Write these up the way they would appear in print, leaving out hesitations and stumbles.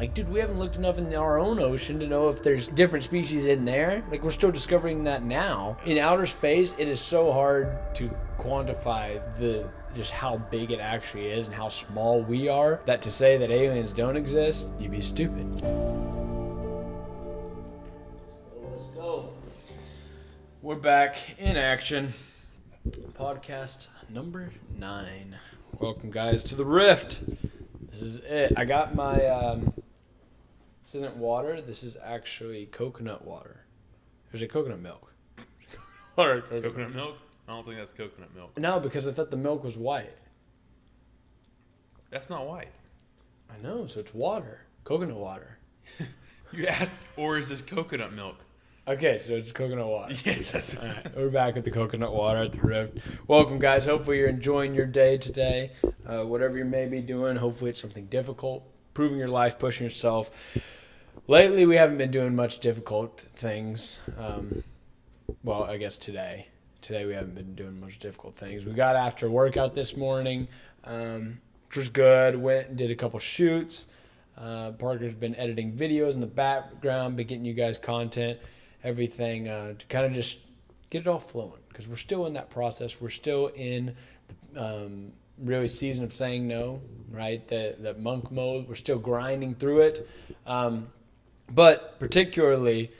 Like, dude, we haven't looked enough in our own ocean to know if there's different species in there. Like, we're still discovering that now. In outer space, it is so hard to quantify just how big it actually is and how small we are, that to say that aliens don't exist, you'd be stupid. Let's go. We're back in action. Podcast number 9. Welcome, guys, to the Rift. This is it. I got my, this isn't water. This is actually coconut water. There's a coconut milk. Or coconut milk? I don't think that's coconut milk. No, because I thought the milk was white. That's not white. I know, so it's water. Coconut water. You asked, or is this coconut milk? Okay, so it's coconut water. Yes. That's All right, we're back with the coconut water at the Rift. Welcome, guys. Hopefully you're enjoying your day today. Whatever you may be doing, hopefully it's something difficult. Improving your life, pushing yourself. Lately, we haven't been doing much difficult things. Well, I guess today. Today we haven't been doing much difficult things. We got after workout this morning, which was good. Went and did a couple shoots. Parker's been editing videos in the background, been getting you guys content. Everything to kind of just get it all flowing, because we're still in that process. We're still in the really season of saying no, right? The monk mode. We're still grinding through it, but particularly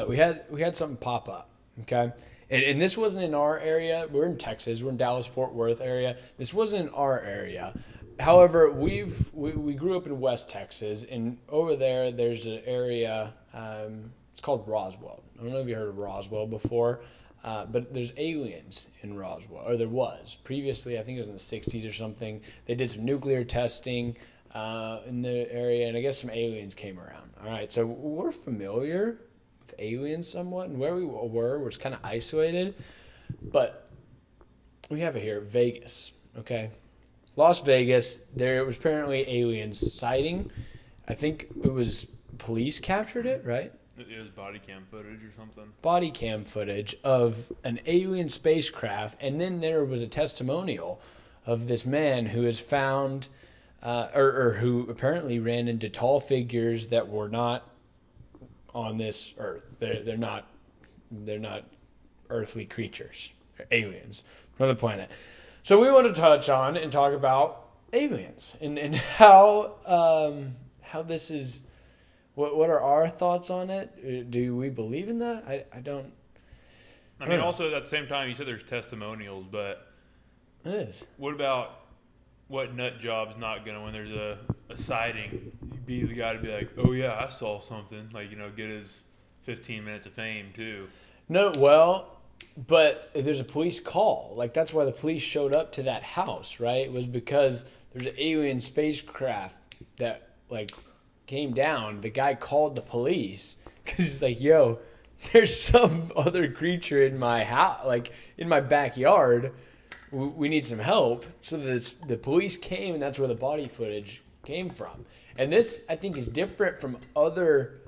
we had something pop up. Okay, and this wasn't in our area. We're in Texas. We're in Dallas Fort Worth area. This wasn't in our area. However, we grew up in West Texas, and over there's an area. It's called Roswell. I don't know if you heard of Roswell before, but there's aliens in Roswell, or there was. Previously, I think it was in the 60s or something. They did some nuclear testing in the area, and I guess some aliens came around. All right, so we're familiar with aliens somewhat, and where we were kind of isolated, but we have it here, Vegas, okay? Las Vegas, there was apparently aliens sighting. I think it was police captured it, right? It was body cam footage or something. Body cam footage of an alien spacecraft, and then there was a testimonial of this man who is found, or who apparently ran into tall figures that were not on this earth. They're not earthly creatures. They're aliens from the planet. So we want to touch on and talk about aliens and how this is. What are our thoughts on it? Do we believe in that? I don't. I mean, also at the same time, you said there's testimonials, but it is. What about what nut job's not gonna, when there's a sighting, be the guy to be like, oh yeah, I saw something, like, get his 15 minutes of fame too. No, well, but there's a police call. Like, that's why the police showed up to that house, right? It was because there's an alien spacecraft that came down. The guy called the police because he's like, yo, there's some other creature in my house, in my backyard. We need some help. So the police came, and that's where the body footage came from. And this, I think, is different from other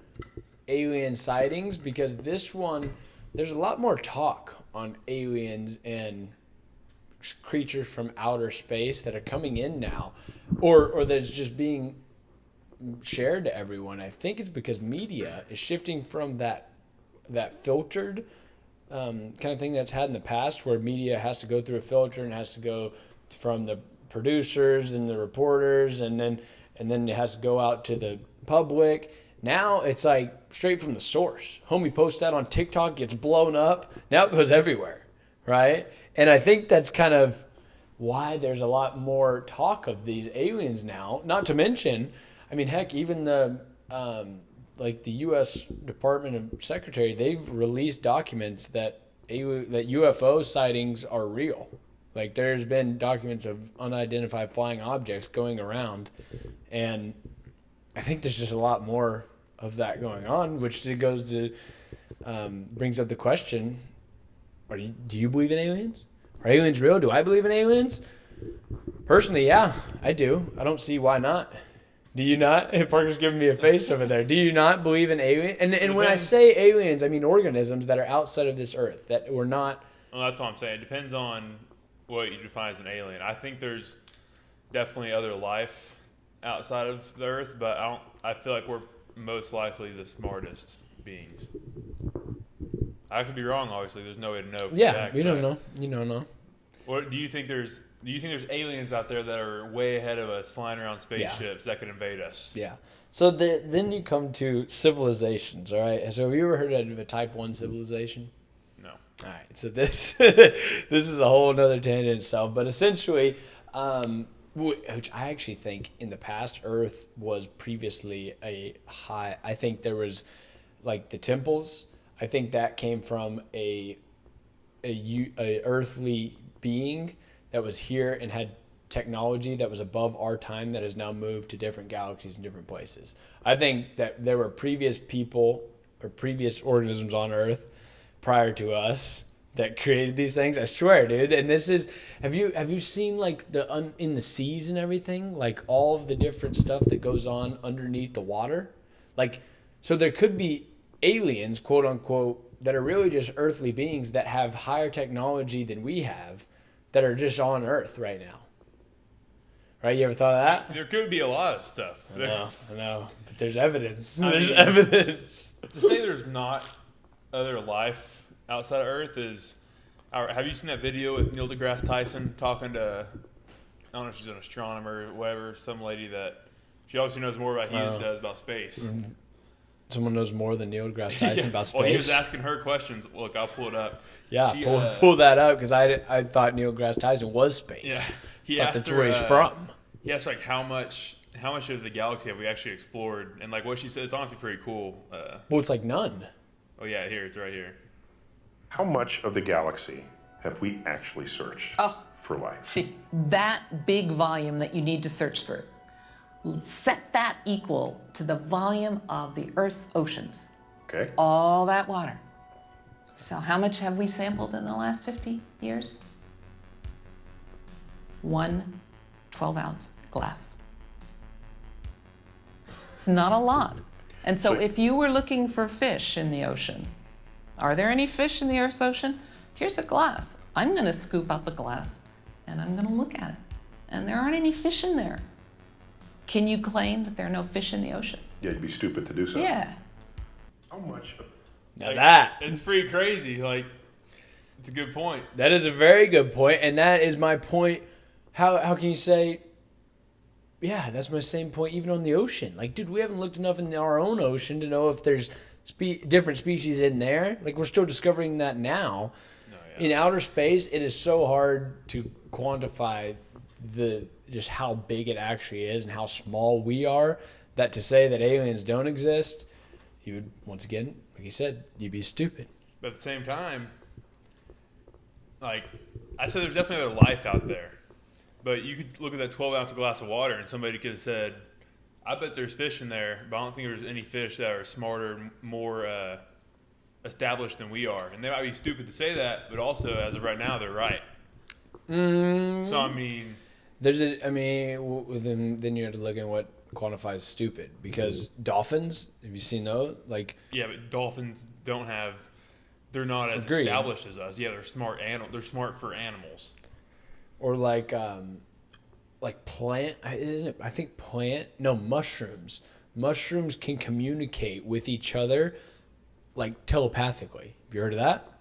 alien sightings, because this one, there's a lot more talk on aliens and creatures from outer space that are coming in now, or that's just being shared to everyone. I think it's because media is shifting from that filtered kind of thing that's had in the past, where media has to go through a filter and has to go from the producers and the reporters, and then it has to go out to the public. Now it's like straight from the source. Homie posts that on TikTok, gets blown up. Now it goes everywhere, right? And I think that's kind of why there's a lot more talk of these aliens now. Not to mention, I mean, heck, even the U.S. Department of Secretary, they've released documents that UFO sightings are real. Like, there's been documents of unidentified flying objects going around, and I think there's just a lot more of that going on, which goes to brings up the question: do you believe in aliens? Are aliens real? Do I believe in aliens? Personally, yeah, I do. I don't see why not. Do you not? Parker's giving me a face over there. Do you not believe in aliens? And when I say aliens, I mean organisms that are outside of this earth, that we're not. Well, that's what I'm saying. It depends on what you define as an alien. I think there's definitely other life outside of the Earth, but I feel like we're most likely the smartest beings. I could be wrong. Obviously, there's no way to know. Yeah, you don't know. You don't know. What do you think? There's aliens out there that are way ahead of us, flying around spaceships that could invade us? Yeah. So then you come to civilizations. All right. So have you ever heard of a Type 1 civilization? No. All right. So this this is a whole other tangent itself, but essentially. Which I actually think in the past, Earth was previously a high. I think there was, like the temples. I think that came from a earthly being that was here and had technology that was above our time that has now moved to different galaxies and different places. I think that there were previous people or previous organisms on Earth prior to us that created these things. I swear, dude. And this is, have you seen like in the seas and everything, like all of the different stuff that goes on underneath the water? Like, so there could be aliens, quote unquote, that are really just earthly beings that have higher technology than we have, that are just on Earth right now. Right? You ever thought of that? There could be a lot of stuff. I know. But there's evidence. There's evidence. To say there's not other life outside of Earth is. Have you seen that video with Neil deGrasse Tyson talking to? I don't know if she's an astronomer or whatever. Some lady that she obviously knows more about he than does about space. Someone knows more than Neil deGrasse Tyson about space. Well, he was asking her questions. Look, I'll pull it up. Yeah, pull that up because I thought Neil deGrasse Tyson was space. Yeah, that's where he's from. He asked like how much of the galaxy have we actually explored, and like what she said, it's honestly pretty cool. Well, it's like none. Oh yeah, it's right here. How much of the galaxy have we actually searched for life? See, that big volume that you need to search through, set that equal to the volume of the Earth's oceans. Okay. All that water. So how much have we sampled in the last 50 years? 1 12-ounce glass. It's not a lot. And so if you were looking for fish in the ocean, are there any fish in the Earth's ocean? Here's a glass. I'm going to scoop up a glass and I'm going to look at it. And there aren't any fish in there. Can you claim that there are no fish in the ocean? Yeah, you'd be stupid to do so. Yeah. How much? Now it's pretty crazy. Like, it's a good point. That is a very good point, and that is my point. How can you say? Yeah, that's my same point. Even on the ocean, like, dude, we haven't looked enough in our own ocean to know if there's different species in there. Like, we're still discovering that now. In outer space, it is so hard to quantify just how big it actually is and how small we are, that to say that aliens don't exist, you would, once again, like you said, you'd be stupid. But at the same time, like, I said there's definitely other life out there. But you could look at that 12-ounce glass of water and somebody could have said, I bet there's fish in there, but I don't think there's any fish that are smarter, more established than we are. And they might be stupid to say that, but also, as of right now, they're right. So, I mean... then you have to look at what quantifies stupid. Because dolphins, have you seen those? Yeah, but dolphins they're not as established as us. Yeah, they're smart they're smart for animals. Or plant, isn't it? I think mushrooms. Mushrooms can communicate with each other, like, telepathically. Have you heard of that?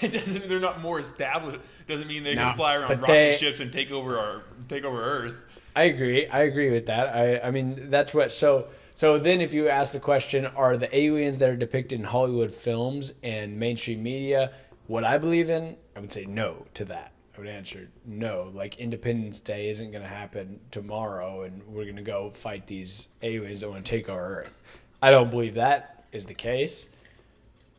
It doesn't mean they're not more established. It doesn't mean they can fly around rocket ships and take over Earth. I agree with that. I mean, that's what. So then, if you ask the question, are the aliens that are depicted in Hollywood films and mainstream media what I believe in? I would say no to that. I would answer no. Like, Independence Day isn't going to happen tomorrow, and we're going to go fight these aliens that want to take our Earth. I don't believe that is the case.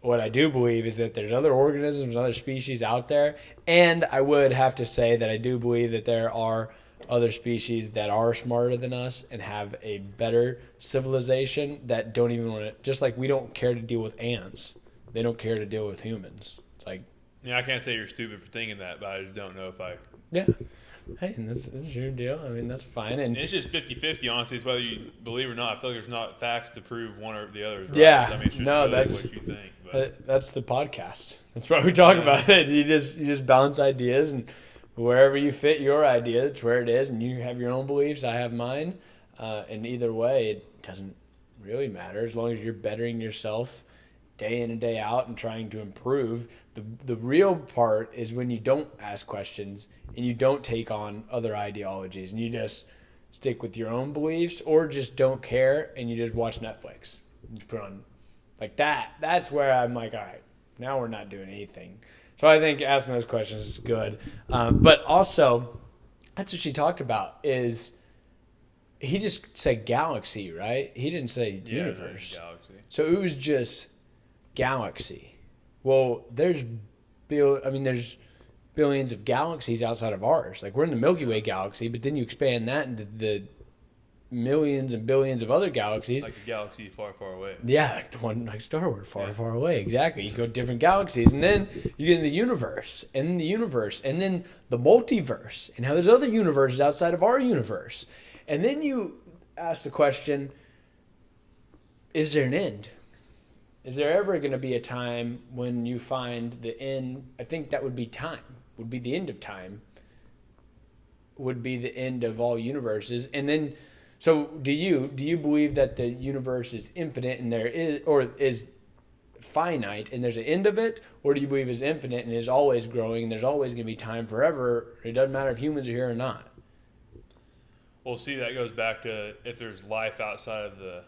What I do believe is that there's other organisms, other species out there, and I would have to say that I do believe that there are other species that are smarter than us and have a better civilization that don't even want to, just like we don't care to deal with ants, they don't care to deal with humans. It's like, yeah, I can't say you're stupid for thinking that, but I just don't know if I... Yeah. Hey, and that's your deal. I mean, that's fine. And it's just 50-50, honestly. It's whether you believe or not. I feel like there's not facts to prove one or the other. Right? Yeah. I mean, it's just that's what you think. But. That's the podcast. That's why we talk about it. You just balance ideas, and wherever you fit your idea, that's where it is. And you have your own beliefs. I have mine. And either way, it doesn't really matter as long as you're bettering yourself day in and day out and trying to improve. The real part is when you don't ask questions and you don't take on other ideologies and you just stick with your own beliefs, or just don't care and you just watch Netflix. You just put on like that. That's where I'm like, all right, now we're not doing anything. So I think asking those questions is good. But also, that's what she talked about is he just said galaxy, right? He didn't say universe. Galaxy. So it was just galaxy. Well, there's billions of galaxies outside of ours. Like we're in the Milky Way galaxy, but then you expand that into the millions and billions of other galaxies. Like a galaxy far, far away. Yeah, like the one like Star Wars, far, far away. Exactly. You go to different galaxies, and then you get in the universe, and then the universe, and then the multiverse, and how there's other universes outside of our universe. And then you ask the question, is there an end? Is there ever going to be a time when you find the end? I think that would be time, would be the end of time, would be the end of all universes. And then, so do you believe that the universe is infinite and there is, or is finite and there's an end of it? Or do you believe it's infinite and is always growing and there's always going to be time forever? It doesn't matter if humans are here or not. Well, see, that goes back to if there's life outside of the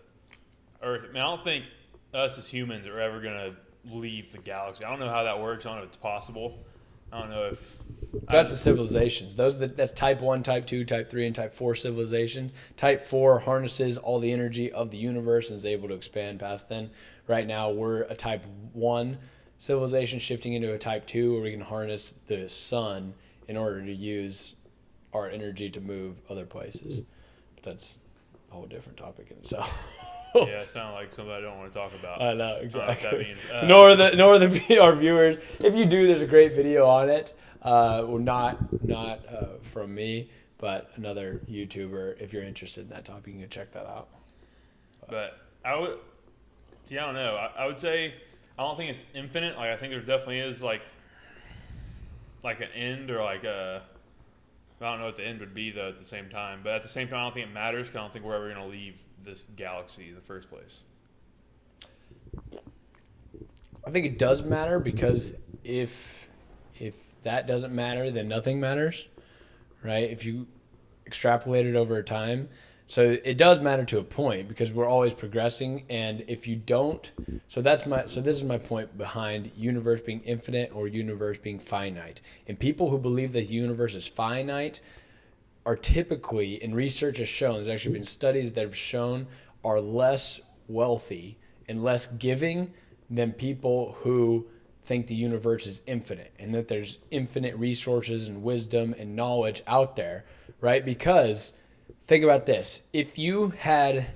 Earth. I mean, I don't think us as humans are ever going to leave the galaxy. I don't know how that works. I don't know if it's possible. I don't know if... So that's the civilizations. That's type 1, type 2, type 3, and type 4 civilizations. Type 4 harnesses all the energy of the universe and is able to expand past then. Right now, we're a type 1 civilization shifting into a type 2 where we can harness the sun in order to use our energy to move other places. But that's a whole different topic in itself. Yeah, it sounds like something I don't want to talk about. I know, exactly. That means, nor our viewers. If you do, there's a great video on it. Well, not from me, but another YouTuber. If you're interested in that topic, you can check that out. But I don't know. I would say I don't think it's infinite. Like I think there definitely is like an end or like a. I don't know what the end would be though at the same time. But at the same time, I don't think it matters because I don't think we're ever going to leave this galaxy in the first place. I think it does matter because if that doesn't matter, then nothing matters, right? If you extrapolate it over time. So it does matter to a point because we're always progressing, and if you don't, so this is my point behind universe being infinite or universe being finite. And people who believe that the universe is finite are typically, and research has shown, there's actually been studies that have shown, are less wealthy and less giving than people who think the universe is infinite and that there's infinite resources and wisdom and knowledge out there, right? Because think about this. If you had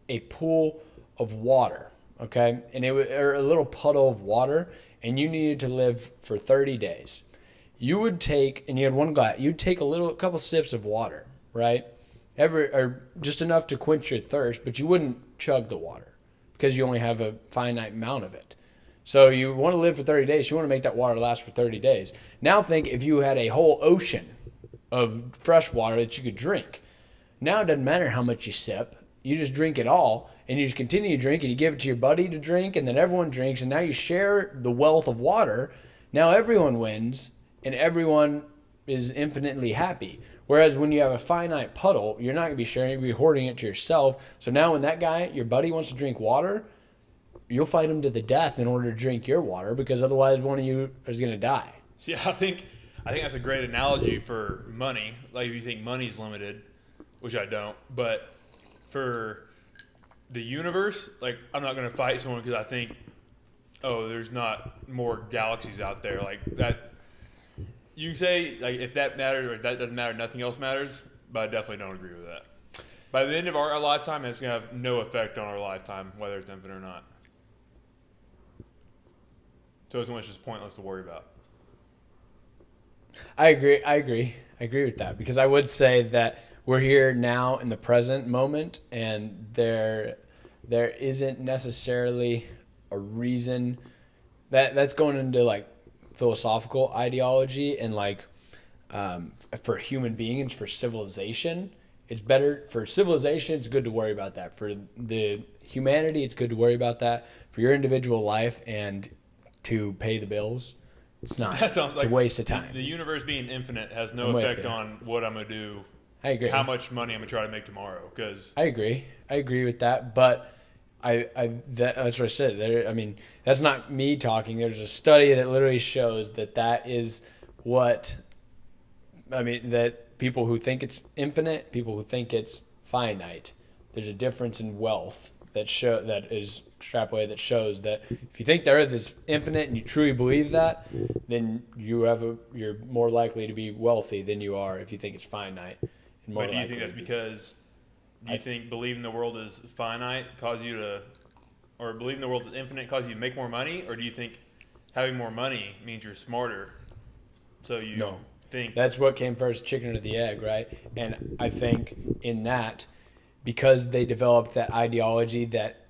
a pool of water, okay, and or a little puddle of water, and you needed to live for 30 days, you would take, and you had one glass, you'd take a couple sips of water, right? Or just enough to quench your thirst, but you wouldn't chug the water because you only have a finite amount of it. So you want to live for 30 days. You want to make that water last for 30 days. Now think if you had a whole ocean of fresh water that you could drink. Now it doesn't matter how much you sip. You just drink it all, and you just continue to drink, and you give it to your buddy to drink, and then everyone drinks, and now you share the wealth of water. Now everyone wins, and everyone is infinitely happy. Whereas when you have a finite puddle, you're not going to be sharing, you're going to be hoarding it to yourself. So now when that guy, your buddy, wants to drink water, you'll fight him to the death in order to drink your water because otherwise one of you is going to die. See, I think that's a great analogy for money. Like if you think money's limited, which I don't, but for the universe, like I'm not going to fight someone because I think, oh, there's not more galaxies out there like that. You can say like if that matters or if that doesn't matter, nothing else matters, but I definitely don't agree with that. By the end of our lifetime, it's going to have no effect on our lifetime, whether it's infinite or not. So it's just pointless to worry about. I agree with that because I would say that we're here now in the present moment, and there isn't necessarily a reason that's going into like philosophical ideology and like for human beings, for civilization, It's better for civilization. It's good to worry about that. For the humanity, it's good to worry about that. For your individual life and to pay the bills, it's not. That sounds It's a waste of time. The universe being infinite has no I'm with effect you. on what I'm gonna do. I agree. How much money I'm gonna try to make tomorrow? Because I agree with that. But that's what I said. There, I mean, that's not me talking. There's a study that literally shows that is what. I mean, that people who think it's infinite, people who think it's finite, there's a difference in wealth that is extrapolated that shows that if you think the earth is infinite and you truly believe that, then you're more likely to be wealthy than you are if you think it's finite. And more but do you likely think that's to be- because you think believing the world is finite cause you to, or believing the world is infinite cause you to make more money, or do you think having more money means you're smarter? So you No. think That's what came first, chicken or the egg, right? And I think in that, because they developed that ideology that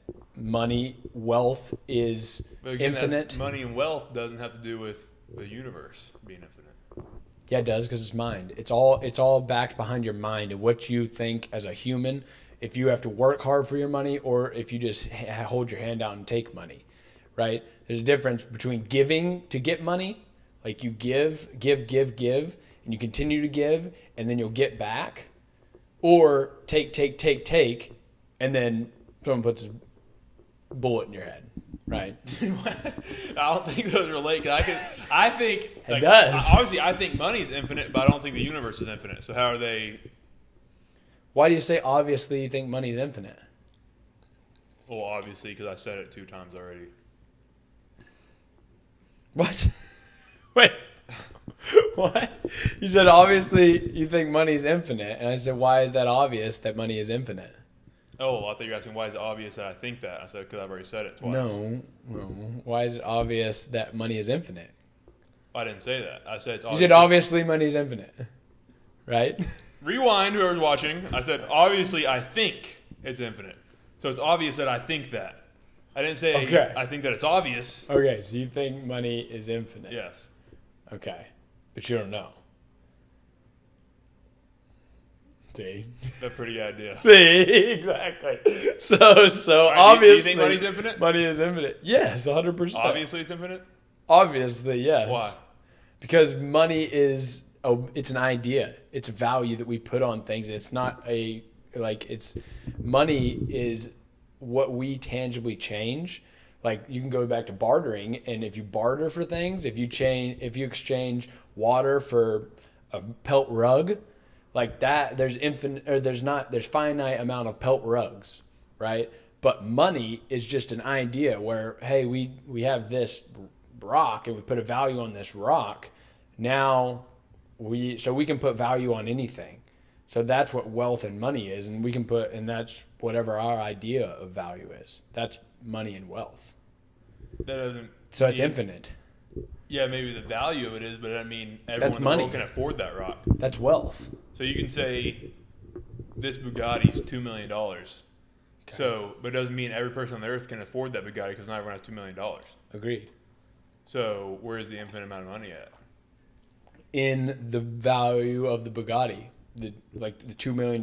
wealth is but again, that infinite. money and wealth doesn't have to do with the universe being infinite. Yeah, it does, because it's mind. It's all backed behind your mind and what you think as a human. If you have to work hard for your money, or if you just hold your hand out and take money, right? There's a difference between giving to get money, like you give, and you continue to give, and then you'll get back, or take, and then someone puts a bullet in your head, right? I don't think those relate. 'Cause I think It does. Obviously, I think money's infinite, but I don't think the universe is infinite. So how are they? Why do you say obviously you think money's infinite? Well, obviously, because I said it 2 times already. What? Wait. What? You said obviously you think money's infinite, and I said why is that obvious that money is infinite? Oh, well, I thought you were asking why is it obvious that I think that. I said because I've already said it twice. No. Why is it obvious that money is infinite? I didn't say that. I said it's You obvious. said obviously money's infinite, right? Rewind, whoever's watching. I said obviously I think it's infinite. So it's obvious that I think that. I didn't say Okay. I think that it's obvious. Okay, so you think money is infinite. Yes. Okay, but you don't know. See? That's a pretty good idea. See, exactly. So Alright, obviously, do you think money's infinite? money is infinite. Yes, 100%. Obviously it's infinite? Obviously, yes. Why? Because money is it's an idea. It's a value that we put on things. It's not money is what we tangibly change. Like you can go back to bartering, and if you barter for things, if you exchange water for a pelt rug, like that, there's finite amount of pelt rugs, right? But money is just an idea where, hey, we have this rock and we put a value on this rock. Now we can put value on anything. So that's what wealth and money is, and that's whatever our idea of value is. That's money and wealth. That doesn't. So it's mean- infinite. Yeah, maybe the value of it is, but I mean, everyone That's in the world money. can afford that rock. That's wealth. So you can say this Bugatti's $2 million. So, but it doesn't mean every person on the earth can afford that Bugatti because not everyone has $2 million. Agreed. So where's the infinite amount of money at? In the value of the Bugatti, the $2 million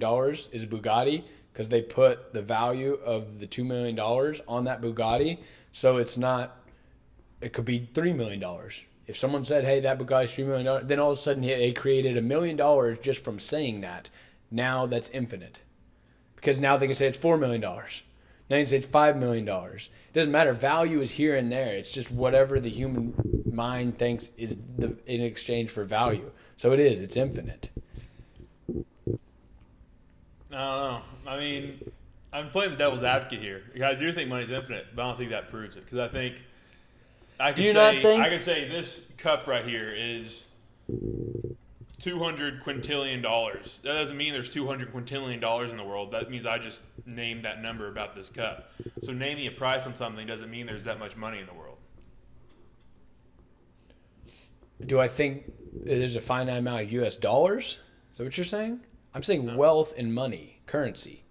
is a Bugatti because they put the value of the $2 million on that Bugatti. So it's not. It could be $3 million. If someone said, "Hey, that Bugatti's $3 million," then all of a sudden they created $1 million just from saying that. Now that's infinite, because now they can say it's $4 million. Now you can say it's $5 million. It doesn't matter. Value is here and there. It's just whatever the human mind thinks is in exchange for value. So it is. It's infinite. I don't know. I mean, I'm playing the devil's advocate here. I do think money's infinite, but I don't think that proves it because I think I could Do you say not think- I could say this cup right here is $200 quintillion. That doesn't mean there's $200 quintillion in the world. That means I just named that number about this cup. So naming a price on something doesn't mean there's that much money in the world. Do I think there's a finite amount of U.S. dollars? Is that what you're saying? I'm saying wealth and money, currency,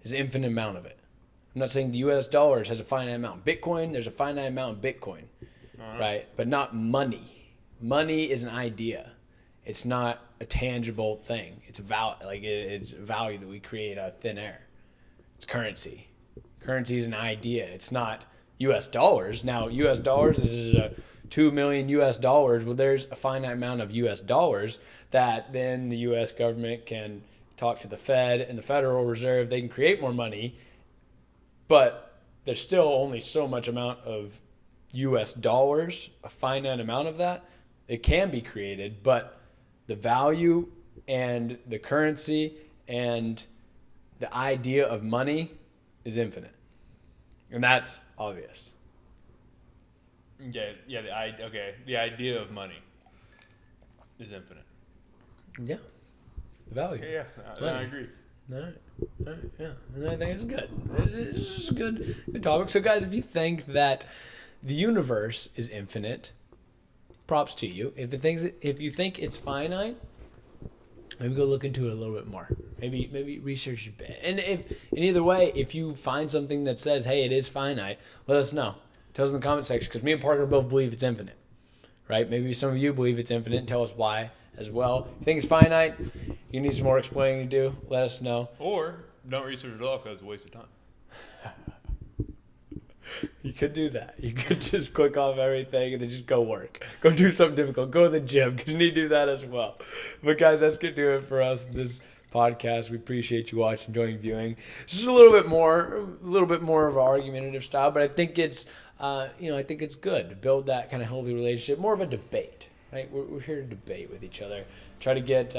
is an infinite amount of it. I'm not saying the U.S. dollars has a finite amount. Bitcoin, there's a finite amount of Bitcoin, right? But not money. Money is an idea. It's not a tangible thing. It's it's value that we create out of thin air. It's currency. Currency is an idea. It's not U.S. dollars. Now, U.S. dollars, this is a 2 million U.S. dollars. Well, there's a finite amount of U.S. dollars that then the U.S. government can talk to the Fed and the Federal Reserve. They can create more money, but there's still only so much amount of U.S. dollars, a finite amount of that. It can be created, but the value and the currency and the idea of money is infinite. And that's obvious. Yeah. The idea of money is infinite. Yeah. The value. Yeah. I agree. All right, yeah. And I think it's good. It's just a good topic. So, guys, if you think that the universe is infinite, props to you. If you think it's finite, maybe go look into it a little bit more. Maybe research a bit. And either way, if you find something that says, hey, it is finite, let us know. Tell us in the comment section, because me and Parker both believe it's infinite. Right? Maybe some of you believe it's infinite, and tell us why as well. If you think it's finite, you need some more explaining to do, let us know. Or don't research at all because it's a waste of time. You could do that. You could just click off everything and then just go work. Go do something difficult. Go to the gym, because you need to do that as well. But guys, that's going to do it for us this podcast. We appreciate you watching, enjoying, viewing. It's just a little bit more of an argumentative style, but I think it's good to build that kind of healthy relationship, more of a debate, right? We're here to debate with each other, try to get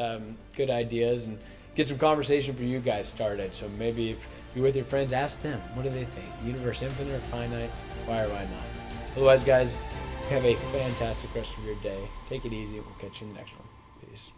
good ideas and get some conversation for you guys started. So maybe if you're with your friends, ask them, what do they think? Universe infinite or finite? Why or why not? Otherwise, guys, have a fantastic rest of your day. Take it easy. We'll catch you in the next one. Peace.